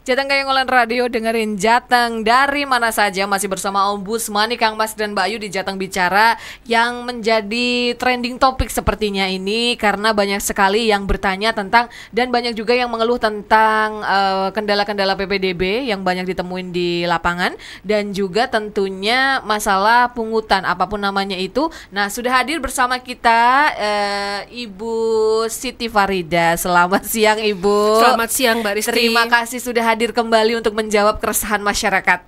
Jateng Kayangolan Radio, dengerin Jateng dari mana saja. Masih bersama Ombudsman Kang Mas dan Mbak Ayu di Jateng Bicara, yang menjadi trending topik sepertinya ini karena banyak sekali yang bertanya tentang, dan banyak juga yang mengeluh tentang kendala-kendala PPDB yang banyak ditemuin di lapangan, dan juga tentunya masalah pungutan apapun namanya itu. Nah, sudah hadir bersama kita Ibu Siti Farida. Selamat siang, Ibu. Selamat siang, Mbak Risti. Terima kasih sudah hadir kembali untuk menjawab keresahan masyarakat.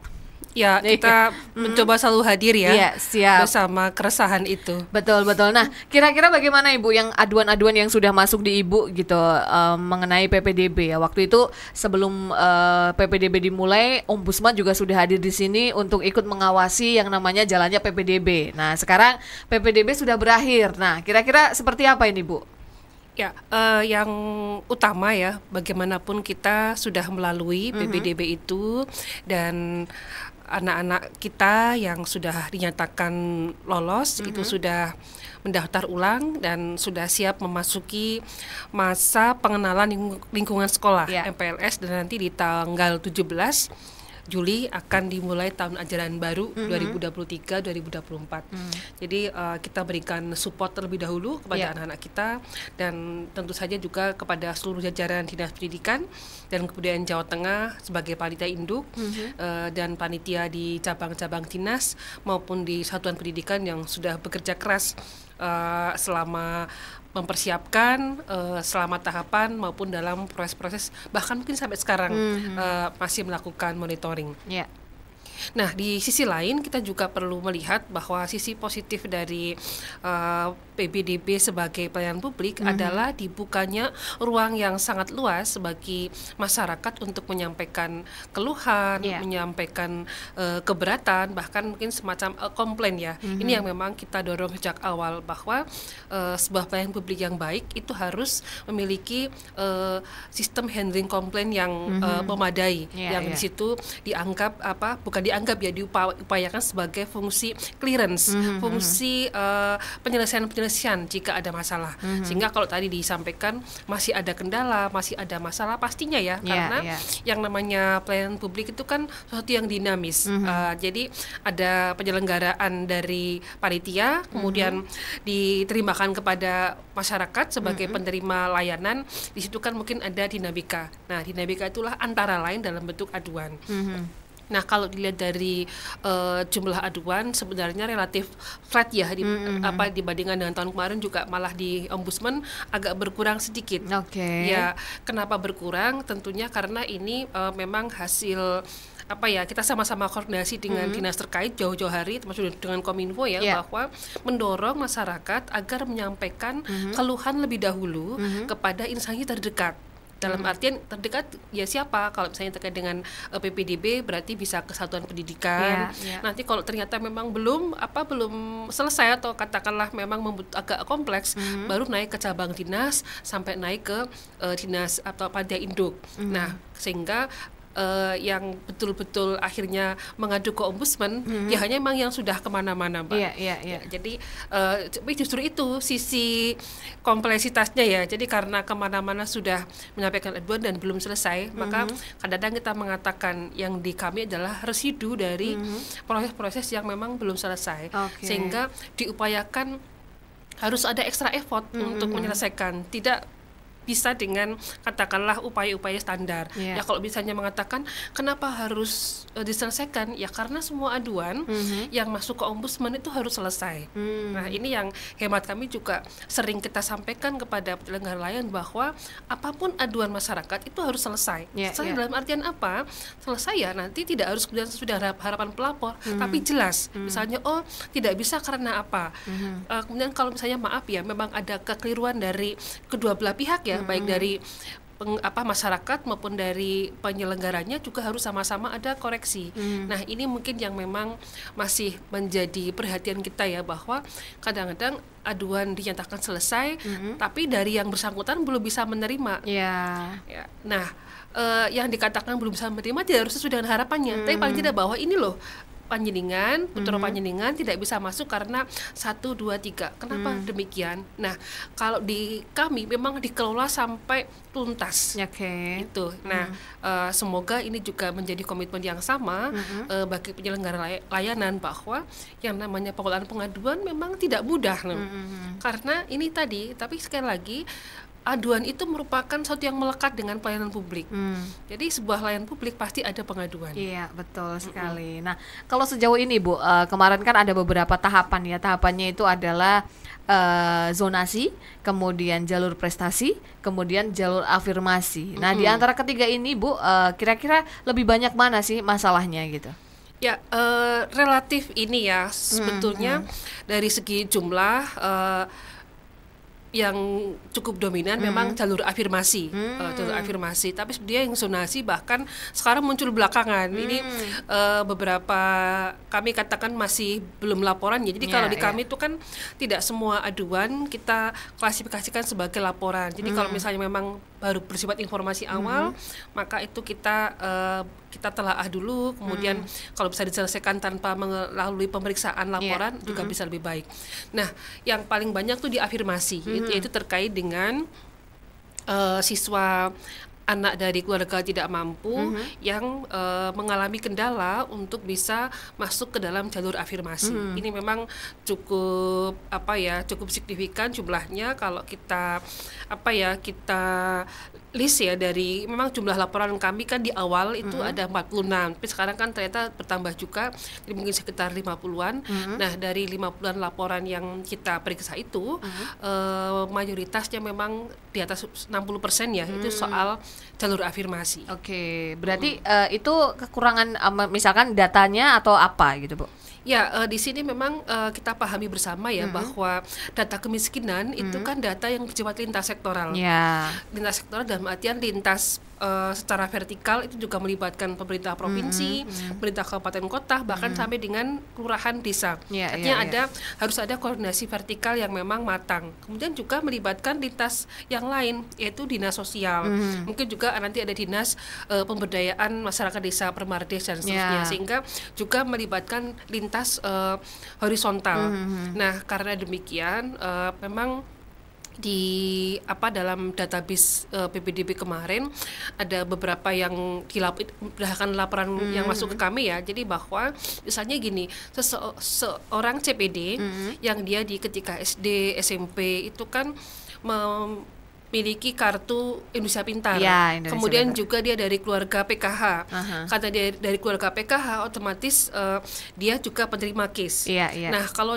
Ya, kita mencoba selalu hadir ya. Iya, siap. Bersama keresahan itu. Betul. Nah, kira-kira bagaimana Ibu yang aduan-aduan yang sudah masuk di Ibu gitu mengenai PPDB ya? Waktu itu sebelum PPDB dimulai, Ombudsman juga sudah hadir di sini untuk ikut mengawasi yang namanya jalannya PPDB. Nah, sekarang PPDB sudah berakhir. Nah, kira-kira seperti apa ini, Bu? Ya, yang utama ya, bagaimanapun kita sudah melalui PPDB itu, dan anak-anak kita yang sudah dinyatakan lolos itu sudah mendaftar ulang dan sudah siap memasuki masa pengenalan lingkungan sekolah MPLS, dan nanti di tanggal 17 Juli akan dimulai tahun ajaran baru 2023-2024. Jadi kita berikan support terlebih dahulu kepada anak-anak kita, dan tentu saja juga kepada seluruh jajaran Dinas Pendidikan dan Kebudayaan Jawa Tengah sebagai panitia induk dan panitia di cabang-cabang dinas maupun di satuan pendidikan yang sudah bekerja keras selama mempersiapkan selama tahapan maupun dalam proses-proses, bahkan mungkin sampai sekarang masih melakukan monitoring. Nah, di sisi lain kita juga perlu melihat bahwa sisi positif dari PPDB sebagai pelayanan publik adalah dibukanya ruang yang sangat luas bagi masyarakat untuk menyampaikan keluhan, menyampaikan keberatan, bahkan mungkin semacam komplain ya. Ini yang memang kita dorong sejak awal, bahwa sebuah pelayanan publik yang baik itu harus memiliki sistem handling komplain yang memadai, yang di situ dianggap bukan dianggap ya, diupayakan sebagai fungsi clearance, fungsi penyelesaian jika ada masalah. Sehingga kalau tadi disampaikan masih ada kendala, masih ada masalah, pastinya ya, karena yang namanya pelayanan publik itu kan sesuatu yang dinamis. Jadi ada penyelenggaraan dari panitia, kemudian diterimakan kepada masyarakat sebagai penerima layanan. Di situ kan mungkin ada dinamika. Nah, dinamika itulah antara lain dalam bentuk aduan. Nah, kalau dilihat dari jumlah aduan sebenarnya relatif flat ya, dibandingkan dengan tahun kemarin, juga malah di Ombudsman agak berkurang sedikit. Ya, kenapa berkurang? Tentunya karena ini memang hasil kita sama-sama koordinasi dengan dinas terkait jauh-jauh hari, termasuk dengan Kominfo bahwa mendorong masyarakat agar menyampaikan keluhan lebih dahulu kepada instansi terdekat. Dalam artian terdekat ya siapa? Kalau misalnya terkait dengan PPDB berarti bisa ke satuan pendidikan. Nanti kalau ternyata memang belum selesai, atau katakanlah memang agak kompleks, baru naik ke cabang dinas sampai naik ke dinas atau panitia induk. Nah, sehingga yang betul-betul akhirnya mengadu ke Ombudsman ya hanya memang yang sudah kemana-mana, Mbak. Jadi justru itu sisi kompleksitasnya ya. Jadi karena kemana-mana sudah menyampaikan aduan dan belum selesai, maka kadang-kadang kita mengatakan yang di kami adalah residu dari proses-proses yang memang belum selesai, sehingga diupayakan harus ada extra effort untuk menyelesaikan. Tidak bisa dengan katakanlah upaya-upaya standar. Ya, kalau misalnya mengatakan kenapa harus diselesaikan, ya karena semua aduan yang masuk ke Ombudsman itu harus selesai. Nah, ini yang hemat kami juga sering kita sampaikan kepada penyelenggara layanan, bahwa apapun aduan masyarakat itu harus selesai. Selesai dalam artian apa? Selesai ya nanti tidak harus kemudian sudah harapan pelapor, tapi jelas. Misalnya tidak bisa karena apa? Kemudian kalau misalnya maaf ya, memang ada kekeliruan dari kedua belah pihak ya, baik dari masyarakat maupun dari penyelenggaranya, juga harus sama-sama ada koreksi. Nah, ini mungkin yang memang masih menjadi perhatian kita ya, bahwa kadang-kadang aduan dinyatakan selesai, tapi dari yang bersangkutan belum bisa menerima. Nah, yang dikatakan belum bisa menerima tidak harus sesuai dengan harapannya, tapi paling tidak bahwa ini loh Panjenengan, Putra Panjenengan tidak bisa masuk karena 1, 2, 3. Kenapa demikian? Nah, kalau di kami memang dikelola sampai tuntas. Oke. Itu. Nah, semoga ini juga menjadi komitmen yang sama bagi penyelenggara layanan, bahwa yang namanya pengelolaan pengaduan memang tidak mudah. Karena ini tadi, tapi sekali lagi aduan itu merupakan sesuatu yang melekat dengan pelayanan publik. Jadi sebuah layanan publik pasti ada pengaduan. Iya, betul sekali. Nah, kalau sejauh ini Bu, kemarin kan ada beberapa tahapan ya. Tahapannya itu adalah zonasi, kemudian jalur prestasi, kemudian jalur afirmasi. Nah, di antara ketiga ini Bu, kira-kira lebih banyak mana sih masalahnya gitu? Ya, relatif ini ya sebetulnya dari segi jumlah yang cukup dominan memang jalur afirmasi, Tapi sebenarnya yang zonasi bahkan sekarang muncul belakangan. Ini beberapa kami katakan masih belum laporan ya. Jadi kalau di kami itu kan tidak semua aduan kita klasifikasikan sebagai laporan. Jadi kalau misalnya memang baru bersifat informasi awal, maka itu kita telaah dulu, kemudian kalau bisa diselesaikan tanpa melalui pemeriksaan laporan juga bisa lebih baik. Nah, yang paling banyak tuh di afirmasi, yaitu terkait dengan siswa anak dari keluarga tidak mampu yang mengalami kendala untuk bisa masuk ke dalam jalur afirmasi. Ini memang cukup cukup signifikan jumlahnya kalau kita kita list ya, dari memang jumlah laporan kami kan di awal itu ada 46, tapi sekarang kan ternyata bertambah juga, jadi mungkin sekitar 50-an. Nah, dari 50-an laporan yang kita periksa itu mayoritasnya memang di atas 60% ya, itu soal jalur afirmasi. Oke, berarti itu kekurangan misalkan datanya atau apa gitu Bu? Ya, di sini memang kita pahami bersama ya bahwa data kemiskinan itu kan data yang bersifat lintas sektoral. Lintas sektoral dalam artian lintas secara vertikal itu juga melibatkan pemerintah provinsi, pemerintah kabupaten kota, bahkan sampai dengan kelurahan desa. Artinya harus ada koordinasi vertikal yang memang matang. Kemudian juga melibatkan lintas yang lain, yaitu dinas sosial. Mungkin juga nanti ada dinas pemberdayaan masyarakat desa, Permardes dan seterusnya, sehingga juga melibatkan lintas horizontal. Nah, karena demikian memang di dalam database PPDB kemarin ada beberapa yang berdasarkan laporan yang masuk ke kami ya. Jadi bahwa misalnya gini, seorang CPD yang dia di ketika SD, SMP itu kan memiliki kartu Indonesia Pintar. Kemudian juga dia dari keluarga PKH. Karena dia dari keluarga PKH, otomatis dia juga penerima KIS. Nah, kalau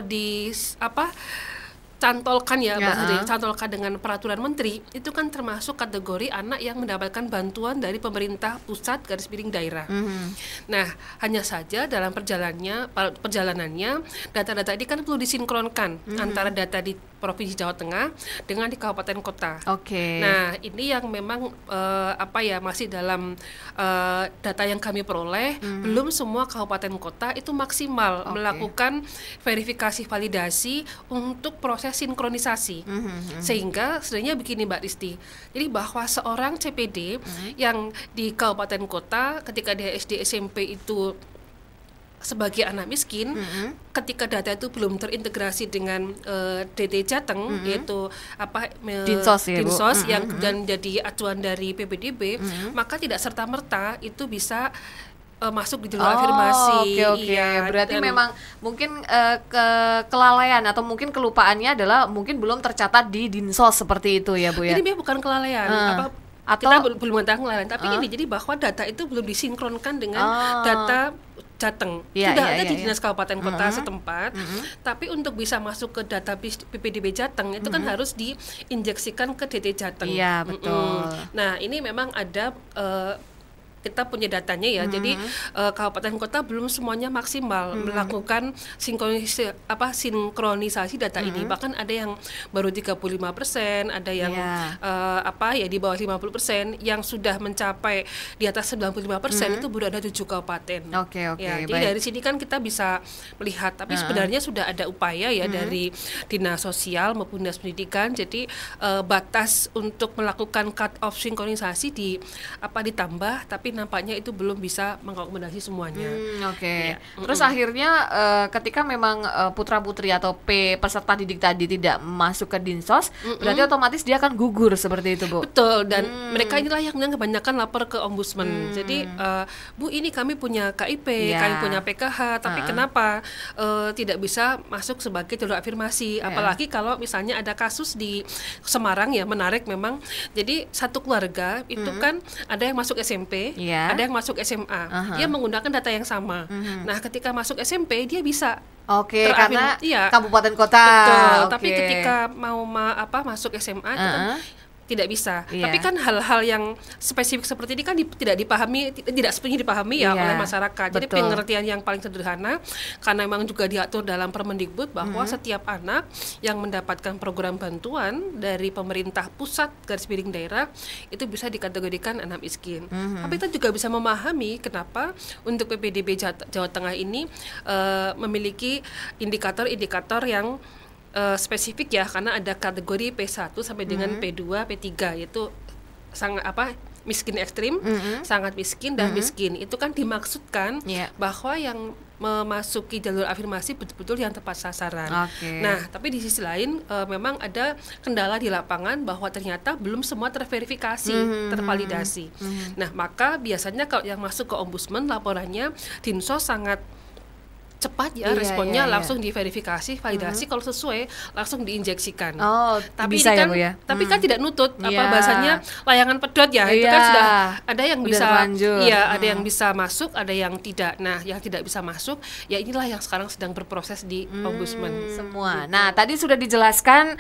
cantolkan cantolkan dengan peraturan menteri, itu kan termasuk kategori anak yang mendapatkan bantuan dari pemerintah pusat / daerah. Nah, hanya saja dalam perjalanannya data-data ini kan perlu disinkronkan antara data di Provinsi Jawa Tengah dengan di kabupaten kota. Nah, ini yang memang masih dalam data yang kami peroleh, belum semua kabupaten kota itu maksimal melakukan verifikasi validasi untuk proses sinkronisasi. Sehingga sebenarnya begini Mbak Risti, jadi bahwa seorang CPD yang di kabupaten kota ketika dia SD SMP itu sebagai anak miskin, ketika data itu belum terintegrasi dengan DT Jateng, yaitu Dinsos yang dan menjadi acuan dari PPDB, maka tidak serta-merta itu bisa masuk di jalur afirmasi. Berarti memang mungkin kelalaian atau mungkin kelupaannya adalah mungkin belum tercatat di Dinsos seperti itu ya Bu ya. Ini bukan kelalaian, atau kita belum mengatakan kelalaian, tapi ini jadi bahwa data itu belum disinkronkan dengan data Jateng. Sudah ada di dinas kabupaten kota setempat, tapi untuk bisa masuk ke data PPDB Jateng itu kan harus diinjeksikan ke DT Jateng. Betul. Nah, ini memang ada kita punya datanya ya. Jadi kabupaten kota belum semuanya maksimal melakukan sinkronisasi data ini. Bahkan ada yang baru 35%, ada yang di bawah 50%, yang sudah mencapai di atas 95% itu baru ada 7 kabupaten. Jadi dari sini kan kita bisa melihat, tapi sebenarnya sudah ada upaya ya dari dinas sosial maupun dinas pendidikan. Jadi batas untuk melakukan cut off sinkronisasi ditambah, tapi nampaknya itu belum bisa mengakomodasi semuanya. Oke. Iya. Terus akhirnya ketika memang putra-putri atau peserta didik tadi tidak masuk ke Dinsos, berarti otomatis dia akan gugur seperti itu, Bu. Betul, dan mereka inilah yang kebanyakan lapor ke ombudsman. Jadi, Bu, ini kami punya KIP, Iya. kami punya PKH, tapi kenapa tidak bisa masuk sebagai jalur afirmasi? Apalagi kalau misalnya ada kasus di Semarang ya, menarik memang. Jadi satu keluarga itu kan ada yang masuk SMP, Iya. ada yang masuk SMA. Dia menggunakan data yang sama. Nah, ketika masuk SMP dia bisa Oke, karena iya. kabupaten kota. Betul, Oke. tapi ketika mau masuk SMA itu kan tidak bisa. Iya. Tapi kan hal-hal yang spesifik seperti ini kan tidak dipahami, tidak sepenuhnya dipahami ya Iya, oleh masyarakat. Jadi betul. pengertian yang paling sederhana, karena memang juga diatur dalam Permendikbud bahwa setiap anak yang mendapatkan program bantuan dari pemerintah pusat / daerah itu bisa dikategorikan anak miskin. Tapi kita juga bisa memahami kenapa untuk PPDB Jawa Tengah ini memiliki indikator-indikator yang spesifik ya, karena ada kategori P1 sampai dengan P2, P3, yaitu sangat miskin ekstrim, sangat miskin dan miskin. Itu kan dimaksudkan bahwa yang memasuki jalur afirmasi betul-betul yang tepat sasaran. Nah, tapi di sisi lain memang ada kendala di lapangan bahwa ternyata belum semua terverifikasi, tervalidasi. Nah, maka biasanya kalau yang masuk ke ombudsman laporannya Dinsos sangat cepat ya, responnya langsung diverifikasi, validasi, kalau sesuai langsung diinjeksikan. Tapi bisa ini kan, ya, Bu ya? Tapi kan tidak nutut bahasanya layangan pedot ya. Itu kan sudah ada yang bisa ada yang bisa masuk, ada yang tidak. Nah, yang tidak bisa masuk ya inilah yang sekarang sedang berproses di ombudsman semua. Nah, tadi sudah dijelaskan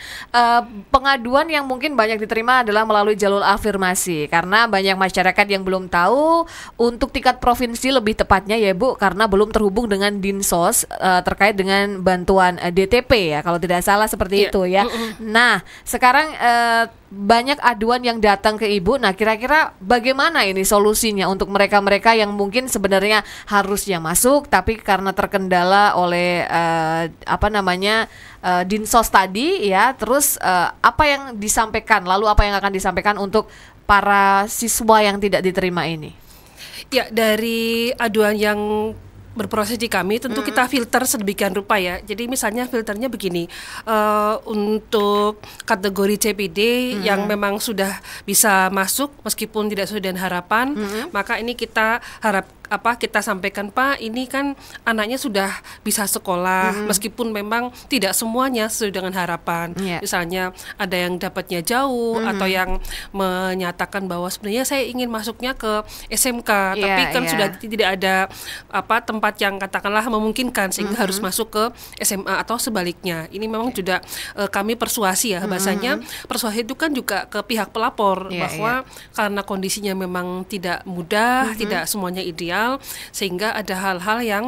pengaduan yang mungkin banyak diterima adalah melalui jalur afirmasi, karena banyak masyarakat yang belum tahu untuk tingkat provinsi lebih tepatnya ya, Bu, karena belum terhubung dengan Dinsos terkait dengan bantuan DTP ya, kalau tidak salah seperti itu ya. Nah, sekarang banyak aduan yang datang ke Ibu. Nah, kira-kira bagaimana ini solusinya untuk mereka-mereka yang mungkin sebenarnya harusnya masuk tapi karena terkendala oleh Dinsos tadi ya. Terus apa yang disampaikan, lalu apa yang akan disampaikan untuk para siswa yang tidak diterima ini? Ya, dari aduan yang berproses di kami tentu kita filter sedemikian rupa ya. Jadi misalnya filternya begini, untuk kategori CPD yang memang sudah bisa masuk meskipun tidak sesuai dengan harapan, maka ini kita kita sampaikan, Pak, ini kan anaknya sudah bisa sekolah meskipun memang tidak semuanya sesuai dengan harapan. Misalnya ada yang dapatnya jauh atau yang menyatakan bahwa sebenarnya saya ingin masuknya ke SMK, tapi kan sudah tidak ada tempat yang katakanlah memungkinkan sehingga harus masuk ke SMA atau sebaliknya. Ini memang juga kami persuasi ya, bahasanya persuasi itu kan juga ke pihak pelapor bahwa karena kondisinya memang tidak mudah, tidak semuanya ideal, sehingga ada hal-hal yang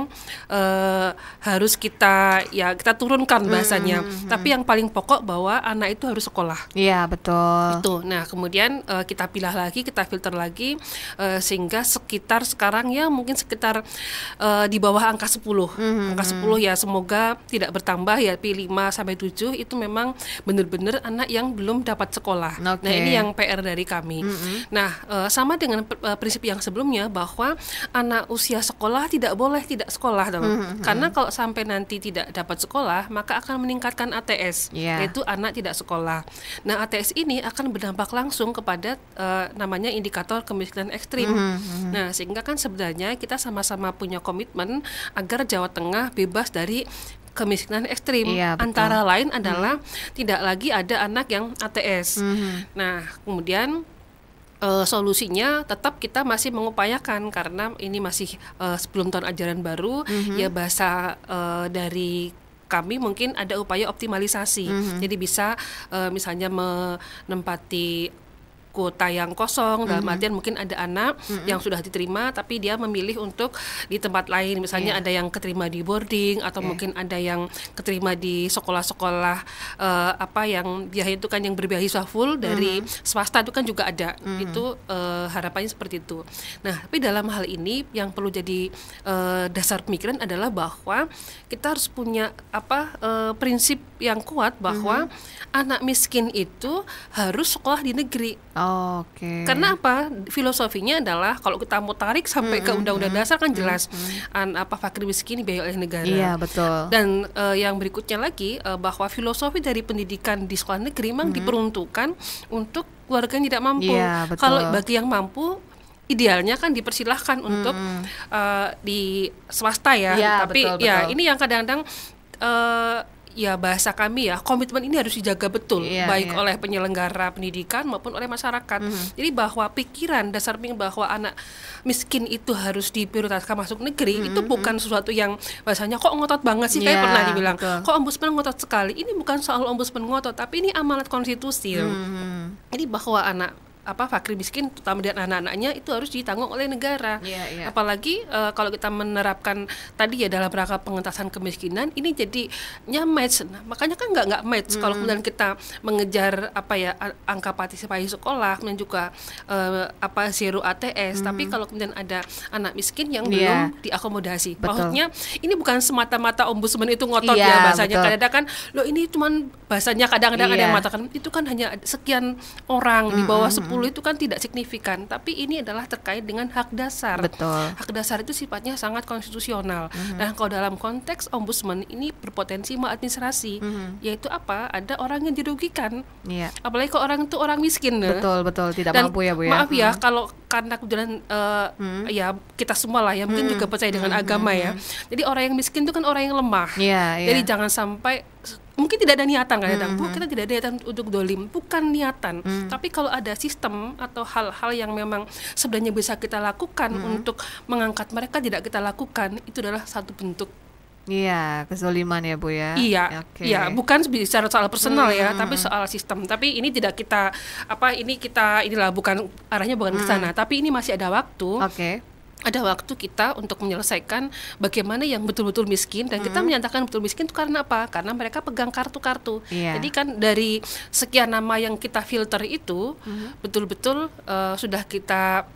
harus kita turunkan bahasanya. Tapi yang paling pokok bahwa anak itu harus sekolah. Iya, betul. Itu. Nah, kemudian kita pilah lagi, kita filter lagi, sehingga sekitar sekarang ya mungkin sekitar di bawah angka 10. Angka 10 ya semoga tidak bertambah ya, tapi 5 sampai 7 itu memang benar-benar anak yang belum dapat sekolah. Nah, ini yang PR dari kami. Nah, sama dengan prinsip yang sebelumnya bahwa anak usia sekolah tidak boleh tidak sekolah dong. Karena kalau sampai nanti tidak dapat sekolah, maka akan meningkatkan ATS, yaitu anak tidak sekolah. Nah, ATS ini akan berdampak langsung kepada namanya indikator kemiskinan ekstrim. Nah, sehingga kan sebenarnya kita sama-sama punya komitmen agar Jawa Tengah bebas dari kemiskinan ekstrim. Antara lain adalah tidak lagi ada anak yang ATS. Nah, kemudian solusinya tetap kita masih mengupayakan, karena ini masih sebelum tahun ajaran baru, ya bahasa dari kami mungkin ada upaya optimalisasi. Jadi bisa misalnya menempati kuota yang kosong, dalam artian mungkin ada anak yang sudah diterima tapi dia memilih untuk di tempat lain, misalnya ada yang keterima di boarding atau mungkin ada yang keterima di sekolah-sekolah yang biaya itu kan yang berbeasiswa full dari swasta, itu kan juga ada. Itu harapannya seperti itu. Nah, tapi dalam hal ini yang perlu jadi dasar pemikiran adalah bahwa kita harus punya prinsip yang kuat bahwa anak miskin itu harus sekolah di negeri. Oke. Karena apa? Filosofinya adalah kalau kita mau tarik sampai ke Undang-Undang Dasar kan jelas fakir miskin dibiayai oleh negara. Iya, betul. Dan yang berikutnya lagi bahwa filosofi dari pendidikan di sekolah negeri memang diperuntukkan untuk keluarga yang tidak mampu. Iya, betul. Kalau bagi yang mampu, idealnya kan dipersilahkan untuk di swasta ya. Iya, Tapi betul, ya betul. ini yang kadang-kadang ya bahasa kami ya, komitmen ini harus dijaga betul, Iya, baik iya. oleh penyelenggara pendidikan maupun oleh masyarakat. Jadi bahwa dasar pikir bahwa anak miskin itu harus diprioritaskan masuk negeri, itu bukan sesuatu yang bahasanya kok ngotot banget sih, kayak Iya, pernah dibilang, betul. kok ombudsman ngotot sekali. Ini bukan soal ombudsman ngotot, tapi ini amanat konstitusi. Jadi bahwa fakir miskin terutama dan anak-anaknya itu harus ditanggung oleh negara. Iya. Apalagi kalau kita menerapkan tadi ya dalam rangka pengentasan kemiskinan, ini jadinya match. Nah, makanya kan nggak match kalau kemudian kita mengejar angka partisipasi sekolah dan juga zero ATS, tapi kalau kemudian ada anak miskin yang belum diakomodasi. Betul. Maksudnya ini bukan semata-mata ombudsman itu ngotot Iya, ya bahasanya. betul. Kadang-kadang kan loh ini cuman bahasanya kadang-kadang ada yang mengatakan itu kan hanya sekian orang di bawah 10 itu kan tidak signifikan, tapi ini adalah terkait dengan hak dasar. Betul. Hak dasar itu sifatnya sangat konstitusional. Nah, kalau dalam konteks ombudsman ini berpotensi maladministrasi, yaitu ada orang yang dirugikan. Iya. Apalagi kalau orang itu orang miskin. Betul, tidak Dan mampu ya, Bu ya. maaf ya, kalau karena kemudian ya kita semua lah ya mungkin juga percaya dengan agama ya. Jadi orang yang miskin itu kan orang yang lemah. Iya. Jadi jangan sampai mungkin tidak ada niatan kadang-kadang, kita tidak ada niatan untuk dolim, bukan niatan. Tapi kalau ada sistem atau hal-hal yang memang sebenarnya bisa kita lakukan untuk mengangkat mereka tidak kita lakukan, itu adalah satu bentuk. Iya, kezaliman ya, Bu ya. Iya, Oke. iya, bukan bicara soal personal ya, tapi soal sistem. Tapi ini tidak kita inilah bukan arahnya bukan ke sana. Tapi ini masih ada waktu. Oke. Ada waktu kita untuk menyelesaikan bagaimana yang betul-betul miskin, dan kita menyatakan betul miskin itu karena apa? Karena mereka pegang kartu-kartu. Iya. Jadi kan dari sekian nama yang kita filter itu betul-betul sudah kita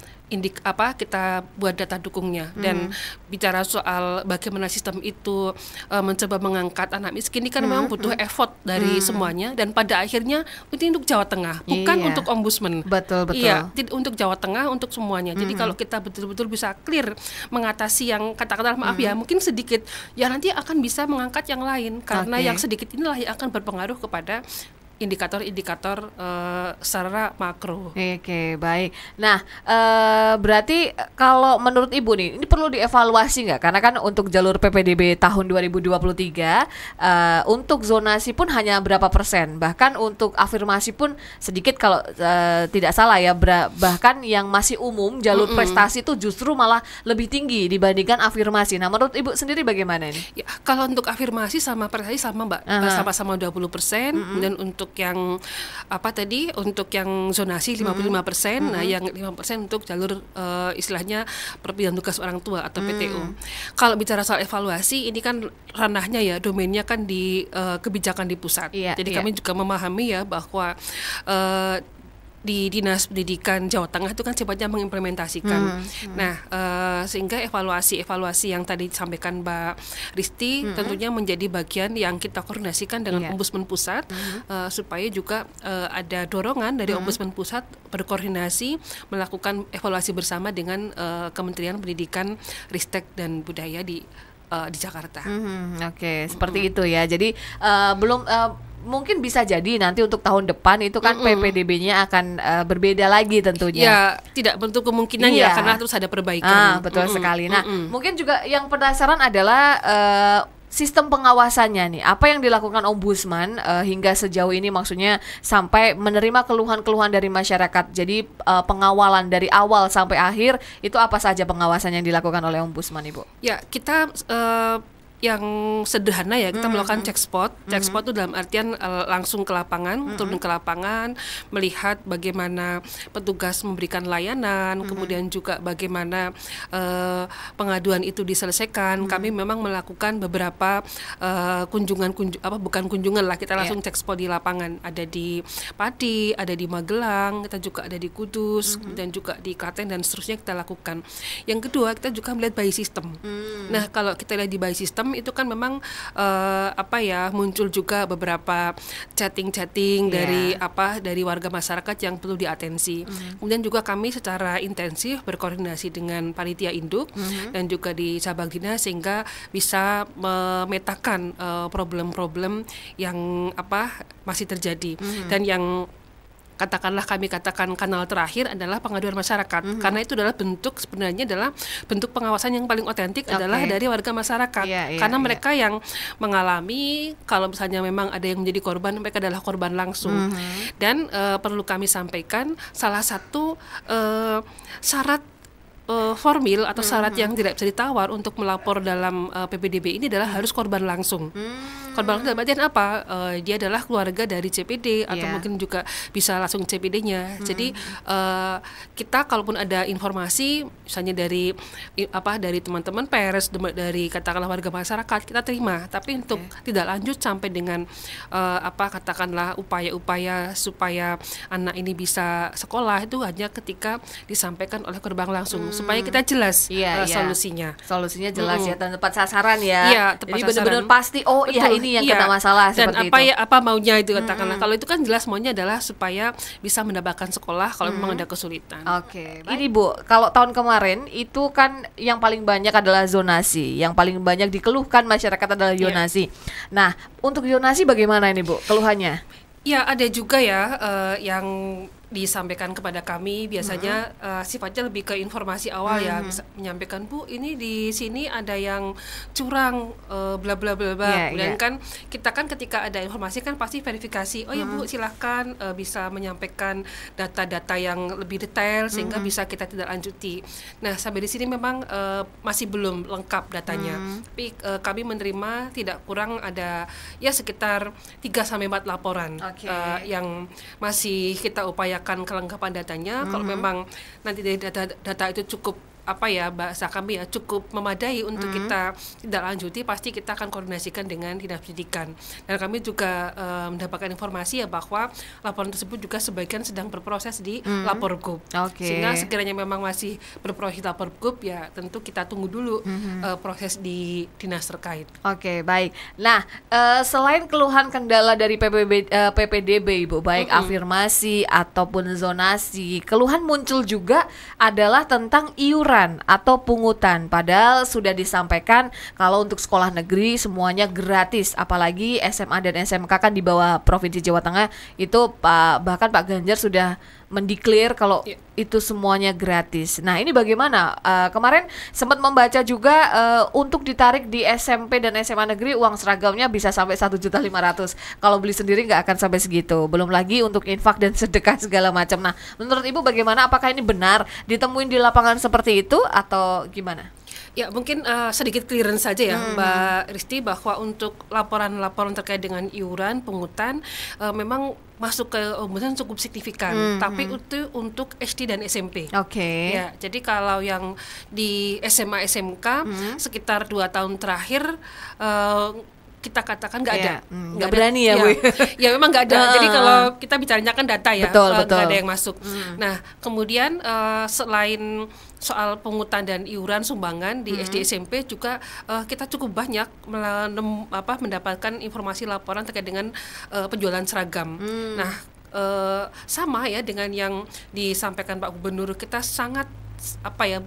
kita buat data dukungnya. Dan bicara soal bagaimana sistem itu mencoba mengangkat anak miskin ini kan memang butuh effort dari semuanya, dan pada akhirnya itu untuk Jawa Tengah, bukan Iya. untuk ombudsman. Betul. Iya, untuk Jawa Tengah, untuk semuanya. Jadi kalau kita betul-betul bisa clear mengatasi yang katakanlah maaf ya, mungkin sedikit, ya nanti akan bisa mengangkat yang lain, karena Oke. yang sedikit inilah yang akan berpengaruh kepada indikator-indikator secara makro. Oke, baik. Nah, berarti kalau menurut Ibu nih, ini perlu dievaluasi nggak? Karena kan untuk jalur PPDB tahun 2023, untuk zonasi pun hanya berapa persen. Bahkan untuk afirmasi pun sedikit kalau tidak salah ya, bahkan yang masih umum jalur prestasi itu justru malah lebih tinggi dibandingkan afirmasi. Nah, menurut Ibu sendiri bagaimana ini? Ya, kalau untuk afirmasi sama prestasi sama Mbak, sama-sama 20%, dan untuk yang untuk yang zonasi 55%, nah yang 5% untuk jalur istilahnya perpindahan tugas orang tua atau PTU. Kalau bicara soal evaluasi, ini kan ranahnya ya, domainnya kan di kebijakan di pusat. Iya, Jadi iya. kami juga memahami ya bahwa di Dinas Pendidikan Jawa Tengah itu kan sifatnya mengimplementasikan. Nah, sehingga evaluasi yang tadi disampaikan Mbak Risti tentunya menjadi bagian yang kita koordinasikan dengan Ombudsman Pusat, supaya juga ada dorongan dari Ombudsman Pusat berkoordinasi melakukan evaluasi bersama dengan Kementerian Pendidikan, Ristek dan Budaya di Jakarta. Oke, seperti itu ya. Jadi belum mungkin bisa jadi nanti untuk tahun depan itu kan PPDB-nya akan berbeda lagi tentunya. Ya, tidak bentuk kemungkinan Iya. ya, karena terus ada perbaikan. Betul sekali. Nah, mungkin juga yang penasaran adalah sistem pengawasannya nih. Apa yang dilakukan Ombudsman hingga sejauh ini, maksudnya sampai menerima keluhan-keluhan dari masyarakat. Jadi pengawalan dari awal sampai akhir itu apa saja pengawasan yang dilakukan oleh Ombudsman, Ibu? Ya, kita yang sederhana ya, kita melakukan check spot. Check spot itu dalam artian langsung ke lapangan, turun ke lapangan, melihat bagaimana petugas memberikan layanan, kemudian juga bagaimana pengaduan itu diselesaikan. Kami memang melakukan beberapa bukan kunjungan lah, kita langsung check spot di lapangan. Ada di Pati, ada di Magelang, kita juga ada di Kudus, dan juga di Klaten dan seterusnya kita lakukan. Yang kedua, kita juga melihat by system. Nah, kalau kita lihat di by system itu kan memang muncul juga beberapa chatting dari warga masyarakat yang perlu diatensi. Kemudian juga kami secara intensif berkoordinasi dengan panitia induk dan juga di cabang dinas sehingga bisa memetakan problem-problem yang masih terjadi. Dan yang kami katakan kanal terakhir adalah pengaduan masyarakat, karena itu adalah bentuk pengawasan yang paling otentik adalah dari warga masyarakat, karena mereka yang mengalami, kalau misalnya memang ada yang menjadi korban, mereka adalah korban langsung. Dan perlu kami sampaikan, salah satu syarat formil atau syarat yang tidak bisa ditawar untuk melapor dalam PPDB ini adalah harus korban langsung. Korban langsung dalam artian apa? Dia adalah keluarga dari CPD atau mungkin juga bisa langsung CPD-nya. Jadi kita kalaupun ada informasi misalnya dari teman-teman pers, dari katakanlah warga masyarakat, kita terima. Tapi untuk tidak lanjut sampai dengan katakanlah upaya-upaya supaya anak ini bisa sekolah, itu hanya ketika disampaikan oleh korban langsung, supaya kita jelas solusinya. Solusinya jelas ya, dan tepat sasaran ya. Iya, tepat jadi sasaran. Benar-benar pasti, ini yang kena masalah dan seperti itu. apa maunya itu katakanlah. Kalau itu kan jelas maunya adalah supaya bisa mendapatkan sekolah kalau memang ada kesulitan. Ini Bu, kalau tahun kemarin itu kan yang paling banyak adalah zonasi, yang paling banyak dikeluhkan masyarakat adalah zonasi. Nah, untuk zonasi bagaimana ini Bu keluhannya? Ya, ada juga yang disampaikan kepada kami biasanya sifatnya lebih ke informasi awal ya, bisa menyampaikan, Bu, ini di sini ada yang curang bla bla bla bla. Kemudian kan kita kan ketika ada informasi kan pasti verifikasi. Oh ya Bu, silahkan bisa menyampaikan data-data yang lebih detail sehingga bisa kita tidak lanjuti. Nah, sampai di sini memang masih belum lengkap datanya. Tapi kami menerima tidak kurang ada sekitar 3-4 laporan yang masih kita upayakan kelengkapan datanya. Kalau memang nanti dari data itu cukup bahasa kami cukup memadai untuk kita tidak lanjuti, pasti kita akan koordinasikan dengan dinas pendidikan. Dan kami juga mendapatkan informasi bahwa laporan tersebut juga sebagian sedang berproses di Laporgub. Sehingga sekiranya memang masih berproses di Laporgub, ya tentu kita tunggu dulu proses di dinas terkait. Baik. Nah, selain keluhan kendala dari PPDB Ibu, baik afirmasi ataupun zonasi, keluhan muncul juga adalah tentang iuran atau pungutan, padahal sudah disampaikan kalau untuk sekolah negeri semuanya gratis, apalagi SMA dan SMK kan di bawah Provinsi Jawa Tengah itu bahkan Pak Ganjar sudah mendeklar kalau itu semuanya gratis. Nah, ini bagaimana? Kemarin sempat membaca juga untuk ditarik di SMP dan SMA negeri uang seragamnya bisa sampai 1.500.000. Kalau beli sendiri nggak akan sampai segitu. Belum lagi untuk infak dan sedekah segala macam. Nah, menurut Ibu bagaimana? Apakah ini benar ditemuin di lapangan seperti itu atau gimana? Ya, mungkin sedikit clearance saja ya Mbak Risti, bahwa untuk laporan-laporan terkait dengan iuran, pungutan memang masuk ke ombudsman cukup signifikan, tapi itu untuk SD dan SMP. Ya, jadi kalau yang di SMA SMK sekitar 2 tahun terakhir kita katakan nggak ada, nggak berani ya, Bu. Ya memang nggak ada. Jadi kalau kita bicaranya kan data ya, nggak ada yang masuk. Nah, kemudian selain soal pungutan dan iuran sumbangan di SD SMP juga kita cukup banyak mendapatkan informasi laporan terkait dengan penjualan seragam. Nah, sama ya dengan yang disampaikan Pak Gubernur, kita sangat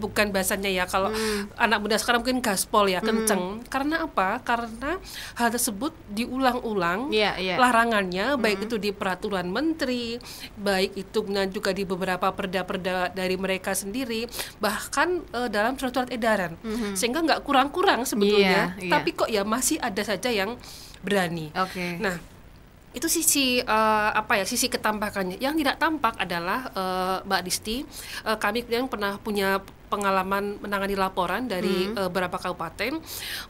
bukan bahasanya ya, kalau anak muda sekarang mungkin gaspol ya, kenceng. Karena apa? Karena hal tersebut diulang-ulang larangannya, baik itu di peraturan menteri, baik itu juga di beberapa perda-perda dari mereka sendiri, bahkan dalam surat edaran, sehingga nggak kurang-kurang sebetulnya, tapi kok ya masih ada saja yang berani. Nah, itu sisi sisi ketampakannya. Yang tidak tampak adalah Mbak Disti, kami kemudian pernah punya pengalaman menangani laporan dari beberapa kabupaten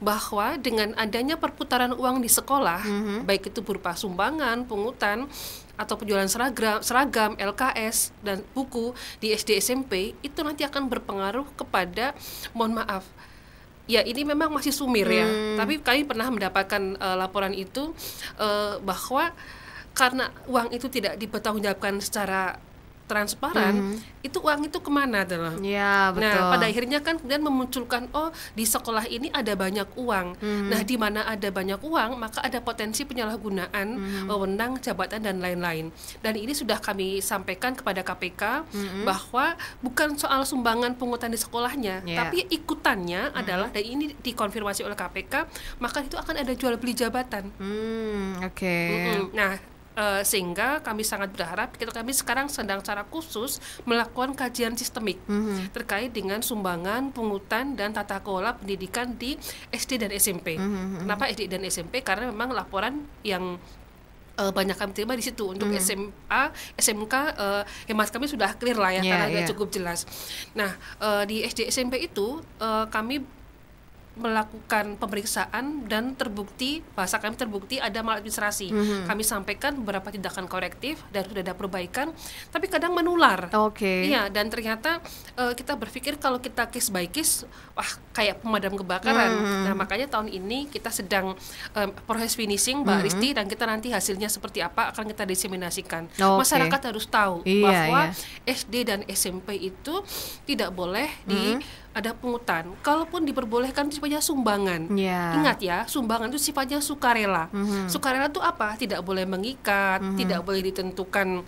bahwa dengan adanya perputaran uang di sekolah, baik itu berupa sumbangan, pungutan atau penjualan seragam, LKS dan buku di SD SMP, itu nanti akan berpengaruh kepada, mohon maaf, ya ini memang masih sumir ya, tapi kami pernah mendapatkan laporan itu bahwa karena uang itu tidak dipertanggungjawabkan secara transparan, itu uang itu kemana tuh? Ya, betul. Nah, pada akhirnya kan kemudian memunculkan, oh di sekolah ini ada banyak uang. Nah, di mana ada banyak uang, maka ada potensi penyalahgunaan wewenang, jabatan dan lain-lain. Dan ini sudah kami sampaikan kepada KPK bahwa bukan soal sumbangan pungutan di sekolahnya, tapi ikutannya adalah, dan ini dikonfirmasi oleh KPK, maka itu akan ada jual beli jabatan. Oke. Nah, sehingga kami sangat berharap kami sekarang sedang secara khusus melakukan kajian sistemik terkait dengan sumbangan, pungutan dan tata kelola pendidikan di SD dan SMP. Kenapa SD dan SMP? Karena memang laporan yang banyak kami terima di situ. Untuk SMA, SMK, hemat kami sudah clear lah ya, karena sudah cukup jelas. Nah, di SD SMP itu kami melakukan pemeriksaan dan terbukti, bahasa kami terbukti ada maladministrasi. Kami sampaikan beberapa tindakan korektif dan sudah ada perbaikan, tapi kadang menular. Iya, dan ternyata kita berpikir kalau kita case by case, wah kayak pemadam kebakaran. Nah, makanya tahun ini kita sedang proses finishing, Mbak Risti, dan kita nanti hasilnya seperti apa akan kita diseminasikan. Masyarakat harus tahu bahwa SD dan SMP itu tidak boleh ada pungutan. Kalaupun diperbolehkan sifatnya sumbangan. Ingat ya, sumbangan itu sifatnya sukarela. Sukarela itu apa? Tidak boleh mengikat, tidak boleh ditentukan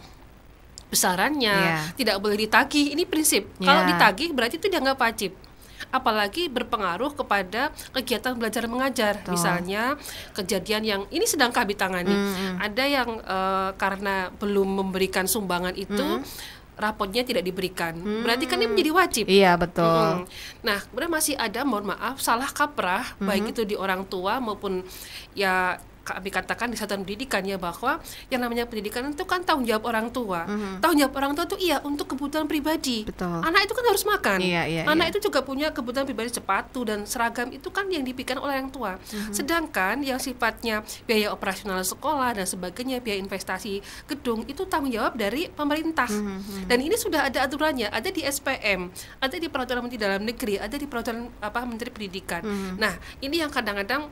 besarannya, tidak boleh ditagih. Ini prinsip. Kalau ditagih berarti itu dianggap wajib. Apalagi berpengaruh kepada kegiatan belajar mengajar. Misalnya kejadian yang ini sedang kami tangani. Ada yang karena belum memberikan sumbangan itu, rapotnya tidak diberikan, berarti kan ini menjadi wajib. Iya, betul. Nah, kemudian masih ada, mohon maaf, salah kaprah, baik itu di orang tua maupun ya kami katakan di satuan pendidikan ya, bahwa yang namanya pendidikan itu kan tanggung jawab orang tua. Tanggung jawab orang tua itu untuk kebutuhan pribadi. Anak itu kan harus makan. Anak itu juga punya kebutuhan pribadi, sepatu dan seragam itu kan yang dipikirkan oleh orang tua. Sedangkan yang sifatnya biaya operasional sekolah dan sebagainya, biaya investasi gedung, itu tanggung jawab dari pemerintah. Dan ini sudah ada aturannya, ada di SPM, ada di Peraturan Menteri Dalam Negeri, ada di Peraturan Menteri Pendidikan. Nah, ini yang kadang-kadang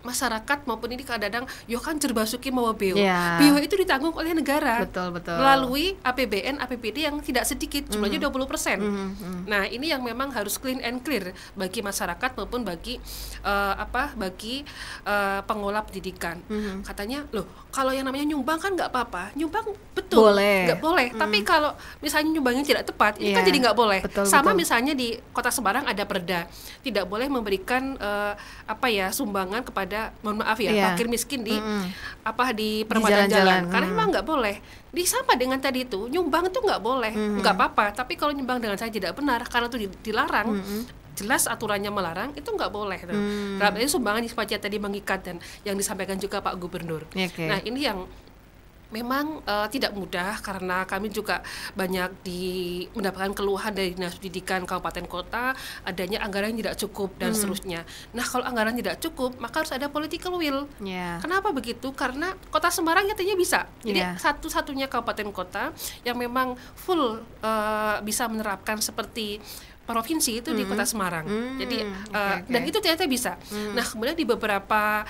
masyarakat maupun ini kadang-kadang kan jerbasuki mawa beo. Beo itu ditanggung oleh negara. Melalui APBN, APBD yang tidak sedikit, jumlahnya 20%. Nah, ini yang memang harus clean and clear bagi masyarakat maupun bagi pengelola pendidikan. Katanya, loh, kalau yang namanya nyumbang kan nggak apa-apa. Nyumbang betul, nggak boleh. Tapi kalau misalnya nyumbangnya tidak tepat, ini kan jadi nggak boleh. Sama misalnya di Kota Semarang ada perda, tidak boleh memberikan sumbangan kepada, mohon maaf ya, fakir miskin di perempatan jalan, karena memang nggak boleh. Sama dengan tadi itu, nyumbang itu nggak boleh, nggak apa-apa. Tapi kalau nyumbang dengan cara tidak benar, karena itu dilarang, jelas aturannya melarang, itu nggak boleh. Dalam ini sumbangan sifatnya tadi mengikat, dan yang disampaikan juga Pak Gubernur. Nah, ini yang memang tidak mudah, karena kami juga banyak mendapatkan keluhan dari Dinas Pendidikan Kabupaten Kota, adanya anggaran yang tidak cukup dan seterusnya. Nah, kalau anggaran tidak cukup, maka harus ada political will. Kenapa begitu? Karena Kota Semarang nyatanya bisa. Jadi satu-satunya kabupaten kota yang memang full bisa menerapkan seperti provinsi itu di Kota Semarang. Jadi dan itu ternyata bisa. Nah, kemudian di beberapa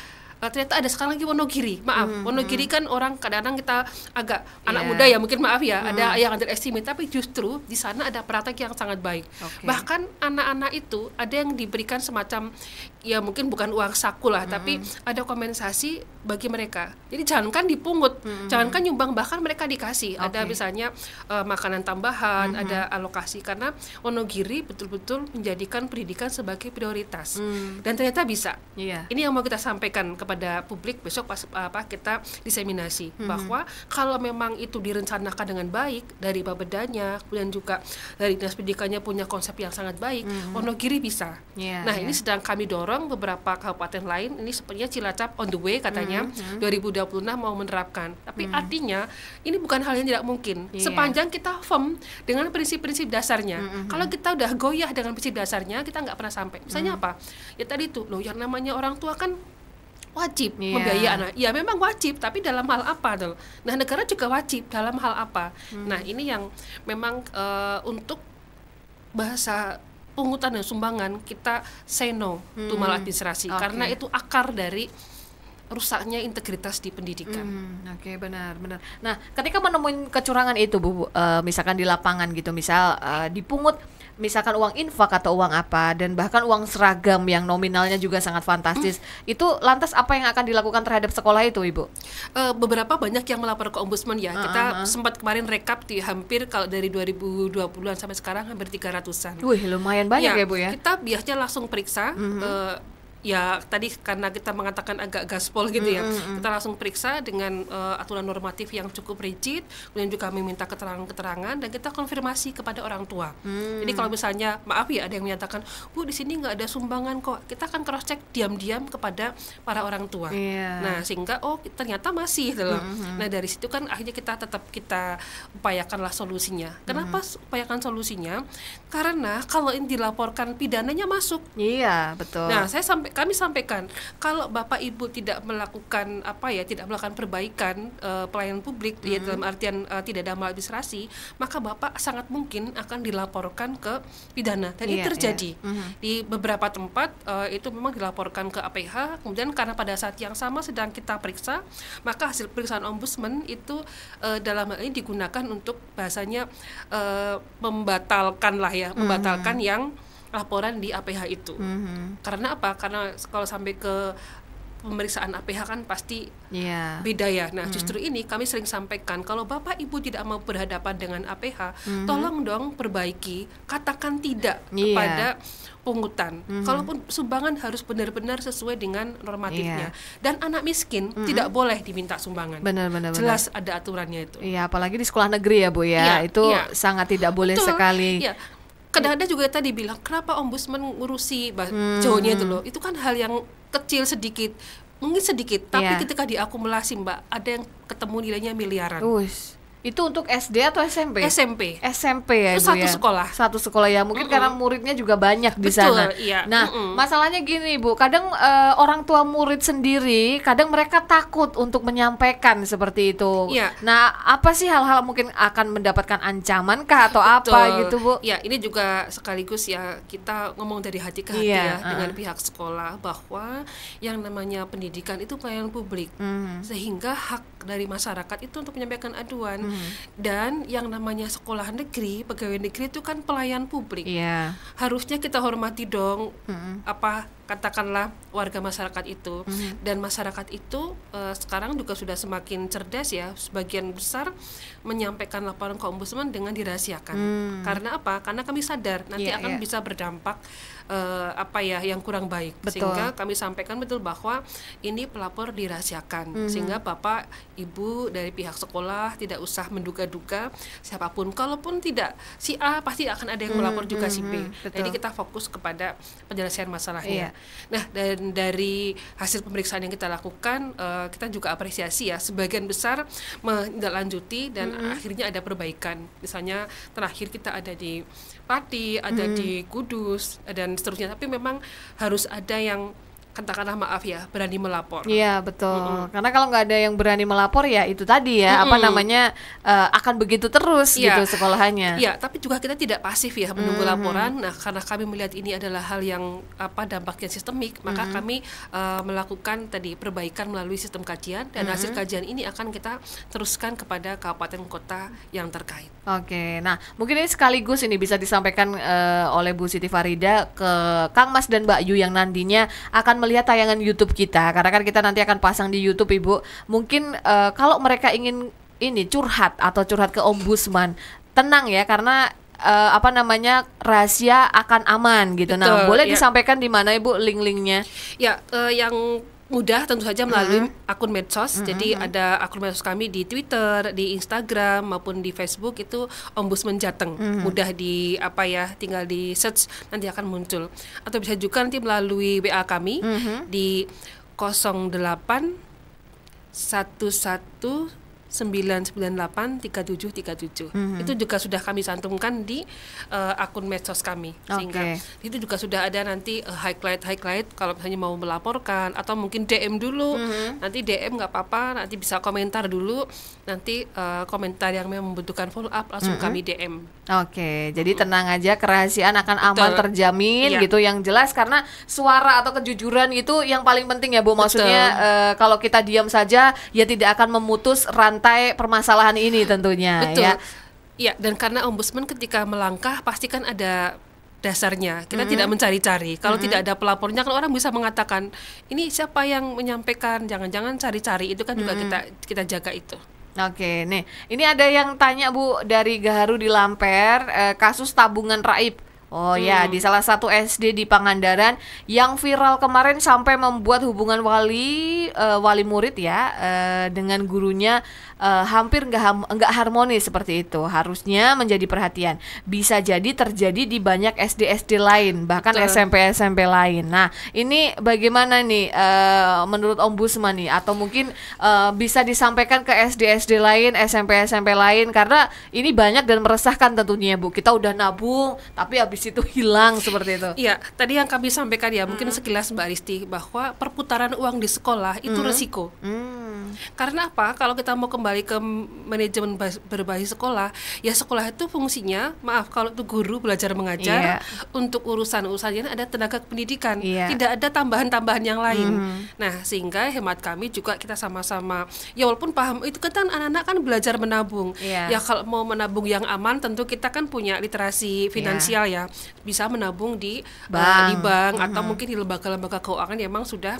ternyata ada sekarang lagi Wonogiri. Wonogiri kan orang kadang-kadang kita agak anak muda ya, mungkin maaf ya, ada yang underestimate, tapi justru di sana ada praktek yang sangat baik. Bahkan anak-anak itu ada yang diberikan semacam, ya mungkin bukan uang saku lah, tapi ada kompensasi bagi mereka. Jadi jangankan dipungut, jangankan nyumbang, bahkan mereka dikasih. Ada misalnya makanan tambahan, ada alokasi, karena Wonogiri betul-betul menjadikan pendidikan sebagai prioritas. Dan ternyata bisa. Ini yang mau kita sampaikan kepada publik besok pas kita diseminasi, bahwa kalau memang itu direncanakan dengan baik dari Bapedanya, kemudian juga dari Dinas Pendidikannya punya konsep yang sangat baik, Wonogiri bisa. Ini sedang kami dorong beberapa kabupaten lain. Ini sepertinya Cilacap on the way katanya, 2026 mau menerapkan. Tapi artinya ini bukan hal yang tidak mungkin, sepanjang kita firm dengan prinsip-prinsip dasarnya. Kalau kita udah goyah dengan prinsip dasarnya, kita nggak pernah sampai. Misalnya apa? Ya tadi tuh, loh, yang namanya orang tua kan wajib membiayai anak. Ya memang wajib, tapi dalam hal apa tuh? Nah, negara juga wajib dalam hal apa? Nah, ini yang memang untuk bahasa pungutan dan sumbangan kita say no to maladministrasi, karena itu akar dari rusaknya integritas di pendidikan. Oke, benar. Nah, ketika menemukan kecurangan itu, Bu, misalkan di lapangan gitu, misal dipungut misalkan uang infak atau uang apa, dan bahkan uang seragam yang nominalnya juga sangat fantastis, itu lantas apa yang akan dilakukan terhadap sekolah itu, Ibu? Beberapa banyak yang melapor ke ombudsman ya. Kita sempat kemarin rekap di hampir kalau dari 2020-an sampai sekarang hampir 300-an. Wih, lumayan banyak ya, Bu ya. Kita biasanya langsung periksa. Ya tadi karena kita mengatakan agak gaspol gitu ya, kita langsung periksa dengan aturan normatif yang cukup rigid, kemudian juga meminta keterangan-keterangan dan kita konfirmasi kepada orang tua. Jadi kalau misalnya maaf ya ada yang menyatakan, Bu di sini nggak ada sumbangan kok, kita akan cross check diam-diam kepada para orang tua. Nah sehingga ternyata masih gitu loh. Nah dari situ kan akhirnya kita upayakanlah solusinya. Kenapa upayakan solusinya? Karena kalau ini dilaporkan pidananya masuk. Iya betul. Nah kami sampaikan kalau Bapak Ibu tidak melakukan perbaikan pelayanan publik ya dalam artian tidak ada maladministrasi, maka Bapak sangat mungkin akan dilaporkan ke pidana. Dan itu terjadi di beberapa tempat, itu memang dilaporkan ke APH. Kemudian karena pada saat yang sama sedang kita periksa, maka hasil pemeriksaan ombudsman itu dalam hal ini digunakan untuk bahasanya membatalkan yang laporan di APH itu. Karena apa? Karena kalau sampai ke pemeriksaan APH kan pasti beda ya. Nah justru ini kami sering sampaikan kalau Bapak Ibu tidak mau berhadapan dengan APH, tolong dong perbaiki, katakan tidak kepada pungutan. Kalaupun sumbangan harus benar-benar sesuai dengan normatifnya. Dan anak miskin tidak boleh diminta sumbangan. Benar. Jelas ada aturannya itu. Iya, apalagi di sekolah negeri ya, Bu ya. Itu sangat tidak boleh sekali. Iya. Kadang-kadang juga tadi bilang kenapa ombudsman ngurusi jauhnya itu loh. Itu kan hal yang kecil mungkin sedikit, tapi ketika diakumulasi Mbak, ada yang ketemu nilainya miliaran. Itu untuk SD atau SMP? SMP ya, itu Ibu ya. Satu sekolah ya. Mungkin karena muridnya juga banyak di sana. Iya. Nah, masalahnya gini, Bu. Kadang orang tua murid sendiri, kadang mereka takut untuk menyampaikan seperti itu. Iya. Nah, apa sih hal-hal mungkin akan mendapatkan ancaman kah atau apa gitu, Bu? Ya, ini juga sekaligus ya kita ngomong dari hati ke hati dengan pihak sekolah bahwa yang namanya pendidikan itu pelayanan publik. Sehingga hak dari masyarakat itu untuk menyampaikan aduan. Dan yang namanya sekolah negeri, pegawai negeri itu kan pelayan publik. Harusnya kita hormati dong katakanlah warga masyarakat itu. Dan masyarakat itu sekarang juga sudah semakin cerdas ya, sebagian besar menyampaikan laporan ke ombudsman dengan dirahasiakan. Karena apa? Karena kami sadar nanti akan bisa berdampak yang kurang baik. Sehingga kami sampaikan betul bahwa ini pelapor dirahasiakan. Sehingga Bapak Ibu dari pihak sekolah tidak usah menduga-duga siapapun. Kalaupun tidak si A, pasti akan ada yang melapor juga si B. Jadi kita fokus kepada penyelesaian masalahnya. Nah, dan dari hasil pemeriksaan yang kita lakukan, kita juga apresiasi ya, sebagian besar menindaklanjuti dan akhirnya ada perbaikan. Misalnya terakhir kita ada di Pati, ada di Kudus dan seterusnya. Tapi memang harus ada yang katakanlah maaf ya, berani melapor. Iya betul. Karena kalau nggak ada yang berani melapor ya itu tadi ya akan begitu terus gitu sekolahannya. Iya, tapi juga kita tidak pasif ya menunggu laporan. Nah, karena kami melihat ini adalah hal yang dampaknya sistemik, maka kami melakukan tadi perbaikan melalui sistem kajian dan hasil kajian ini akan kita teruskan kepada kabupaten kota yang terkait. Oke, nah mungkin ini sekaligus ini bisa disampaikan oleh Bu Siti Farida ke Kang Mas dan Mbak Yu yang nantinya akan melihat tayangan YouTube kita, karena kan kita nanti akan pasang di YouTube, Ibu. Mungkin kalau mereka ingin curhat ke ombudsman, tenang ya, karena rahasia akan aman gitu. Betul, nah, boleh disampaikan di mana, Ibu, link-linknya? Ya, yang mudah tentu saja melalui akun medsos. Jadi ada akun medsos kami di Twitter, di Instagram maupun di Facebook itu Ombudsman Jateng. Mudah tinggal di search nanti akan muncul. Atau bisa juga nanti melalui WA kami di 08 11 11 9983737. Itu juga sudah kami cantumkan di akun medsos kami. Sehingga itu juga sudah ada nanti highlight kalau misalnya mau melaporkan atau mungkin DM dulu. Nanti DM nggak apa-apa, nanti bisa komentar dulu. Nanti komentar yang memang membutuhkan follow up langsung kami DM. Jadi tenang aja, kerahasiaan akan aman, terjamin gitu. Yang jelas karena suara atau kejujuran itu yang paling penting ya Bu. Maksudnya kalau kita diam saja ya tidak akan memutus rantai permasalahan ini tentunya. Betul. Ya, dan karena ombudsman ketika melangkah pasti kan ada dasarnya. Kita tidak mencari-cari. Kalau tidak ada pelapornya kan orang bisa mengatakan ini siapa yang menyampaikan, jangan-jangan cari-cari. Itu kan juga kita jaga itu. Nih ini ada yang tanya Bu dari Gaharu di Lamper, kasus tabungan raib. Di salah satu SD di Pangandaran yang viral kemarin sampai membuat hubungan wali murid ya dengan gurunya hampir nggak harmonis seperti itu. Harusnya menjadi perhatian. Bisa jadi terjadi di banyak SD lain, bahkan SMP lain. Nah, ini bagaimana nih menurut Ombudsman nih? Atau mungkin bisa disampaikan ke SD lain, SMP lain, karena ini banyak dan meresahkan tentunya Bu. Kita udah nabung, tapi habis itu hilang seperti itu. Iya, tadi yang kami sampaikan ya, mungkin sekilas Mbak Risti, bahwa perputaran uang di sekolah itu resiko. Karena apa? Kalau kita mau kembali ke manajemen berbasis sekolah, ya sekolah itu fungsinya, maaf kalau itu guru belajar mengajar, untuk urusan-urusannya ada tenaga pendidikan, tidak ada tambahan-tambahan yang lain. Nah, sehingga hemat kami juga kita sama-sama, ya walaupun paham itu kan anak-anak kan belajar menabung. Ya kalau mau menabung yang aman, tentu kita kan punya literasi finansial ya, bisa menabung di bank atau mungkin di lembaga-lembaga keuangan yang memang sudah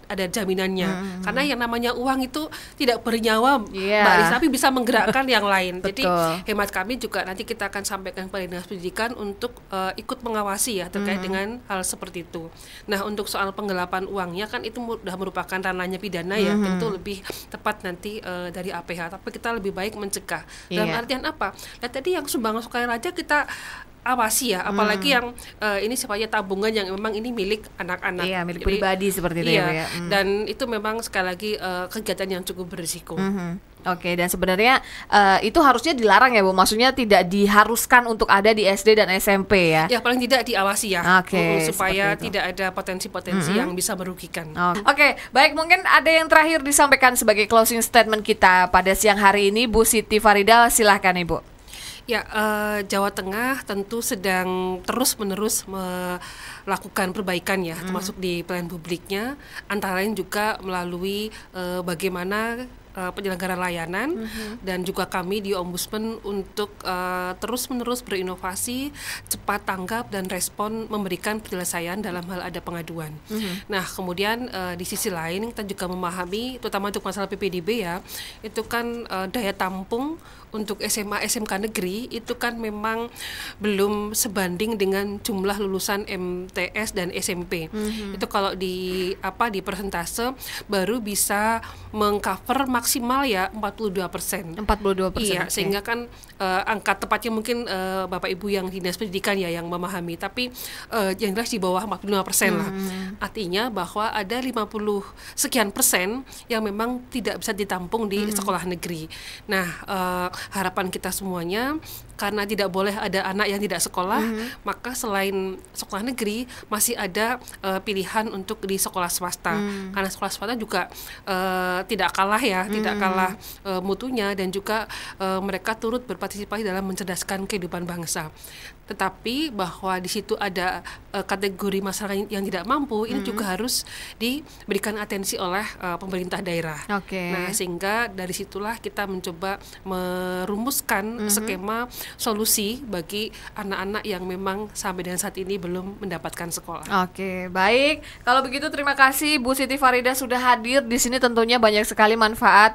ada jaminannya. Karena yang namanya uang itu tidak bernyawa, Mbak Ris, tapi bisa menggerakkan yang lain. Jadi hemat kami juga nanti kita akan sampaikan kepada Dinas Pendidikan untuk ikut mengawasi ya terkait dengan hal seperti itu. Nah, untuk soal penggelapan uangnya kan itu sudah merupakan ranahnya pidana ya, tentu lebih tepat nanti dari APH. Tapi kita lebih baik mencegah. Dalam artian apa? Nah, tadi yang sumbangan sukarela aja kita awasi ya, apalagi yang ini sifatnya tabungan yang memang ini milik anak-anak. Milik pribadi seperti itu ya. Dan itu memang sekali lagi kegiatan yang cukup berisiko. Dan sebenarnya itu harusnya dilarang ya Bu, maksudnya tidak diharuskan untuk ada di SD dan SMP ya. Ya paling tidak diawasi ya, supaya tidak ada potensi-potensi yang bisa merugikan. Baik, mungkin ada yang terakhir disampaikan sebagai closing statement kita pada siang hari ini, Bu Siti Farida, silahkan Ibu. Ya, Jawa Tengah tentu sedang terus-menerus melakukan perbaikan ya, termasuk di pelayanan publiknya, antara lain juga melalui bagaimana penyelenggaraan layanan dan juga kami di Ombudsman untuk terus-menerus berinovasi, cepat tanggap dan respon memberikan penyelesaian dalam hal ada pengaduan. Nah, kemudian di sisi lain kita juga memahami, terutama untuk masalah PPDB ya, itu kan daya tampung untuk SMA SMK negeri itu kan memang belum sebanding dengan jumlah lulusan MTS dan SMP. Itu kalau di persentase baru bisa mengcover maksimal ya 42%. 42%. Iya, sehingga kan angka tepatnya mungkin Bapak Ibu yang Dinas Pendidikan ya yang memahami, tapi yang jelas di bawah 45% lah. Artinya bahwa ada 50 sekian persen yang memang tidak bisa ditampung di sekolah negeri. Nah, harapan kita semuanya karena tidak boleh ada anak yang tidak sekolah, maka selain sekolah negeri masih ada pilihan untuk di sekolah swasta. Karena sekolah swasta juga tidak kalah ya, tidak kalah mutunya dan juga mereka turut berpartisipasi dalam mencerdaskan kehidupan bangsa. Tetapi bahwa di situ ada kategori masyarakat yang tidak mampu, ini juga harus diberikan atensi oleh pemerintah daerah. Nah, sehingga dari situlah kita mencoba merumuskan skema solusi bagi anak-anak yang memang sampai dengan saat ini belum mendapatkan sekolah. Baik. Kalau begitu terima kasih Bu Siti Farida sudah hadir di sini, tentunya banyak sekali manfaat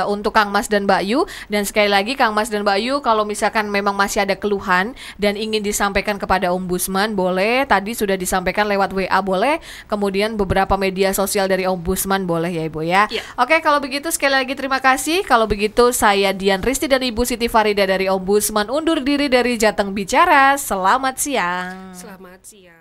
untuk Kang Mas dan Mbak Yu. Dan sekali lagi Kang Mas dan Mbak Yu, kalau misalkan memang masih ada keluhan dan ingin disampaikan kepada Ombudsman, boleh. Tadi sudah disampaikan lewat WA, boleh. Kemudian beberapa media sosial dari Ombudsman, boleh ya Ibu ya. Kalau begitu sekali lagi terima kasih. Kalau begitu saya Dian Risti dan Ibu Siti Farida dari Ombudsman undur diri dari Jateng Bicara. Selamat siang. Selamat siang.